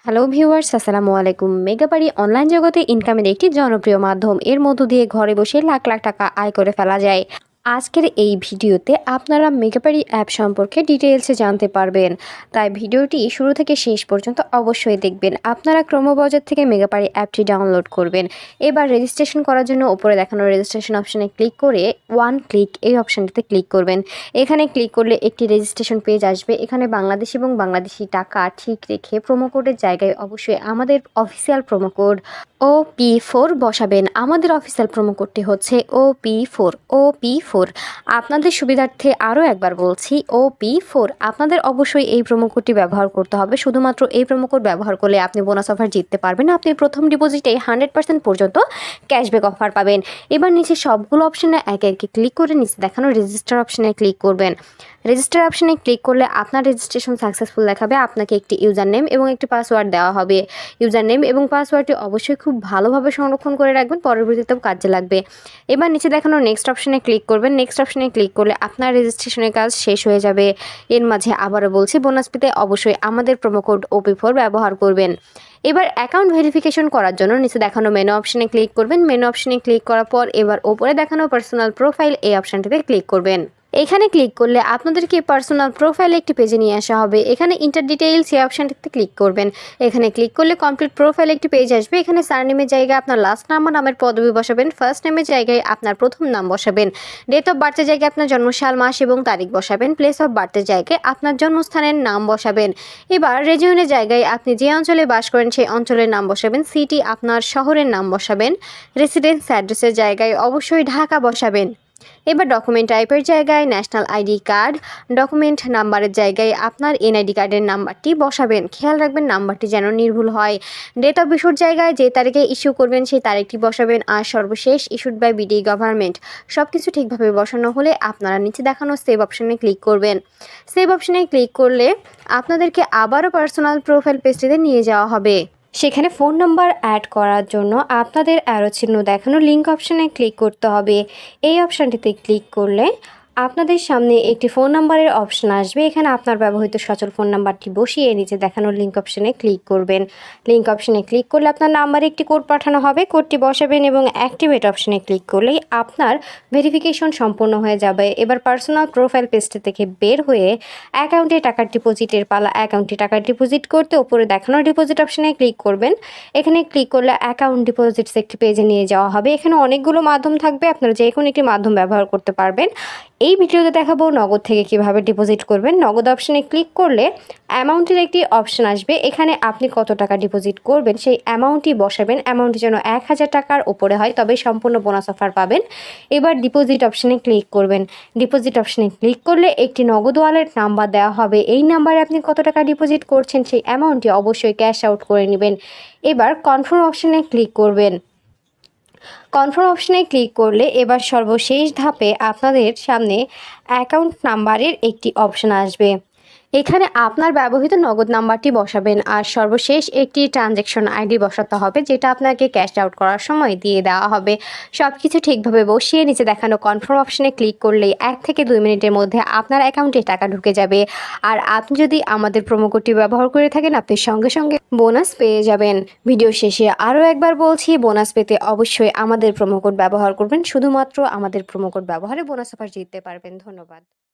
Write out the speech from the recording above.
Hello viewers, আসসালামু আলাইকুম। মেগাবাড়ি online জগতে ইনকামের একটি জনপ্রিয় মাধ্যম। এর মধ্য দিয়ে ঘরে বসে লাখ লাখ টাকা আয় করে ফেলা যায়। আজকের এই ভিডিওতে আপনারা মেগাবাড়ি অ্যাপ সম্পর্কে ডিটেইলসে জানতে পারবেন, তাই ভিডিওটি শুরু থেকে শেষ পর্যন্ত অবশ্যই দেখবেন। আপনারা ক্রোমবাজার থেকে মেগাবাড়ি অ্যাপটি ডাউনলোড করবেন। এবার রেজিস্ট্রেশন করার জন্য উপরে দেখানো রেজিস্ট্রেশন অপশানে ক্লিক করে ওয়ান ক্লিক এই অপশানটিতে ক্লিক করবেন। এখানে ক্লিক করলে একটি রেজিস্ট্রেশন পেজ আসবে। এখানে বাংলাদেশ এবং বাংলাদেশি টাকা ঠিক রেখে প্রোমো কোডের জায়গায় অবশ্যই আমাদের অফিসিয়াল প্রোমো কোড OP4 বসাবেন। আমাদের অফিসিয়াল প্রোমো কোডটি হচ্ছে OP4। আপনাদের সুবিধার্থে আরও একবার বলছি, OP4। আপনাদের অবশ্যই এই প্রোমো কোডটি ব্যবহার করতে হবে। শুধুমাত্র এই প্রোমো কোড ব্যবহার করলে আপনি বোনাস অফার জিততে পারবেন। আপনি প্রথম ডিপোজিটে 100% পর্যন্ত ক্যাশব্যাক অফার পাবেন। এবার নিচে সবগুলো অপশানে একে একে ক্লিক করে নিচে দেখানো রেজিস্টার অপশানে ক্লিক করবেন। রেজিস্টার অপশানে ক্লিক করলে আপনার রেজিস্ট্রেশন সাকসেসফুল দেখাবে। আপনাকে একটি ইউজার নেম এবং একটি পাসওয়ার্ড দেওয়া হবে। ইউজার নেম এবং পাসওয়ার্ডটি অবশ্যই খুব ভালোভাবে সংরক্ষণ করে রাখবেন, পরবর্তীতেও কাজে লাগবে। এবার নিচে দেখানো নেক্সট অপশানে ক্লিক করবেন। নেক্সট অপশানে ক্লিক করলে আপনার রেজিস্ট্রেশনের কাজ শেষ হয়ে যাবে। এর মাঝে আবারও বলছি, বোনাস পেতে অবশ্যই আমাদের প্রোমো কোড OP4 ব্যবহার করবেন। এবার অ্যাকাউন্ট ভেরিফিকেশন করার জন্য নিচে দেখানো মেনু অপশানে ক্লিক করবেন। মেনু অপশানে ক্লিক করার পর এবার ওপরে দেখানো পার্সোনাল প্রোফাইল এই অপশানটিতে ক্লিক করবেন। এখানে ক্লিক করলে আপনাদেরকে পার্সোনাল প্রোফাইলে একটি পেজে নিয়ে আসা হবে। এখানে ইন্টার ডিটেইলস এই অপশানটিতে ক্লিক করবেন। এখানে ক্লিক করলে কমপ্লিট প্রোফাইল একটি পেজ আসবে। এখানে সারনেমের জায়গায় আপনার লাস্ট নাম নামের পদবি বসাবেন। ফার্স্ট নেমের জায়গায় আপনার প্রথম নাম বসাবেন। ডেট অফ বার্থের জায়গায় আপনার জন্মসাল, মাস এবং তারিখ বসাবেন। প্লেস অফ বার্থের জায়গায় আপনার জন্মস্থানের নাম বসাবেন। এবার রিজিয়নের জায়গায় আপনি যে অঞ্চলে বাস করেন সেই অঞ্চলের নাম বসাবেন। সিটি আপনার শহরের নাম বসাবেন। রেসিডেন্স অ্যাড্রেসের জায়গায় অবশ্যই ঢাকা বসাবেন। এবার ডকুমেন্ট টাইপের জায়গায় ন্যাশনাল আইডি কার্ড, ডকুমেন্ট নাম্বারের জায়গায় আপনার NID কার্ডের নাম্বারটি বসাবেন। খেয়াল রাখবেন নাম্বারটি যেন নির্ভুল হয়। ডেট অফ ইস্যুর জায়গায় যে তারিখে ইস্যু করবেন সেই তারিখটি বসাবেন। আর সর্বশেষ ইস্যুড বাই BD গভর্নমেন্ট। সব কিছু ঠিকভাবে বসানো হলে আপনারা নিচে দেখানো সেভ অপশানে ক্লিক করবেন। সেভ অপশানে ক্লিক করলে আপনাদেরকে আবারও পার্সোনাল প্রোফাইল পেজটিতে নিয়ে যাওয়া হবে। সেখানে ফোন নাম্বার অ্যাড করার জন্য আপনাদের অ্যারো চিহ্ন দেখানো লিঙ্ক অপশানে ক্লিক করতে হবে। এই অপশানটিতে ক্লিক করলে আপনাদের সামনে একটি ফোন নাম্বারের অপশান আসবে। এখানে আপনার ব্যবহৃত সচল ফোন নাম্বারটি বসিয়ে নিচে দেখানো লিঙ্ক অপশানে ক্লিক করবেন। লিঙ্ক অপশানে ক্লিক করলে আপনার নাম্বারে একটি কোড পাঠানো হবে। কোডটি বসাবেন এবং অ্যাক্টিভেট অপশানে ক্লিক করলেই আপনার ভেরিফিকেশন সম্পূর্ণ হয়ে যাবে। এবার পার্সোনাল প্রোফাইল পেজটি থেকে বের হয়ে অ্যাকাউন্টে টাকা ডিপোজিটের পালা। অ্যাকাউন্টে টাকা ডিপোজিট করতে উপরে দেখানো ডিপোজিট অপশানে ক্লিক করবেন। এখানে ক্লিক করলে অ্যাকাউন্ট ডিপোজিটস একটি পেজে নিয়ে যাওয়া হবে। এখানে অনেকগুলো মাধ্যম থাকবে, আপনারা যে কোনো একটি মাধ্যম ব্যবহার করতে পারবেন। এই ভিডিওতে দেখাবো নগদ থেকে কিভাবে ডিপোজিট করবেন। নগদ অপশানে ক্লিক করলে অ্যামাউন্টের একটি অপশান আসবে। এখানে আপনি কত টাকা ডিপোজিট করবেন সেই অ্যামাউন্টই বসাবেন। অ্যামাউন্টটি যেন 1000 টাকার উপরে হয়, তবে সম্পূর্ণ বোনাস অফার পাবেন। এবার ডিপোজিট অপশানে ক্লিক করবেন। ডিপোজিট অপশানে ক্লিক করলে একটি নগদ ওয়ালেট নাম্বার দেওয়া হবে। এই নাম্বারে আপনি কত টাকা ডিপোজিট করছেন সেই অ্যামাউন্টটি অবশ্যই ক্যাশ আউট করে নেবেন। এবার কনফার্ম অপশানে ক্লিক করবেন। কনফার্ম অপশানে ক্লিক করলে এবার সর্বশেষ ধাপে আপনাদের সামনে অ্যাকাউন্ট নাম্বারের একটি অপশান আসবে। এখানে আপনার ব্যবহৃত নগদ নাম্বারটি বসাবেন আর সর্বশেষ একটি ট্রানজ্যাকশন ID বসাতে হবে, যেটা আপনাকে ক্যাশ আউট করার সময় দিয়ে দেওয়া হবে। সব কিছু ঠিকভাবে বসিয়ে নিচে দেখানো কনফার্ম অপশানে ক্লিক করলেই 1 থেকে 2 মিনিটের মধ্যে আপনার অ্যাকাউন্টে টাকা ঢুকে যাবে। আর আপনি যদি আমাদের প্রোমো কোডটি ব্যবহার করে থাকেন আপনি সঙ্গে সঙ্গে বোনাস পেয়ে যাবেন। ভিডিও শেষে আরও একবার বলছি, বোনাস পেতে অবশ্যই আমাদের প্রোমো কোড ব্যবহার করবেন। শুধুমাত্র আমাদের প্রোমো কোড ব্যবহারে বোনাস অফার জিততে পারবেন। ধন্যবাদ।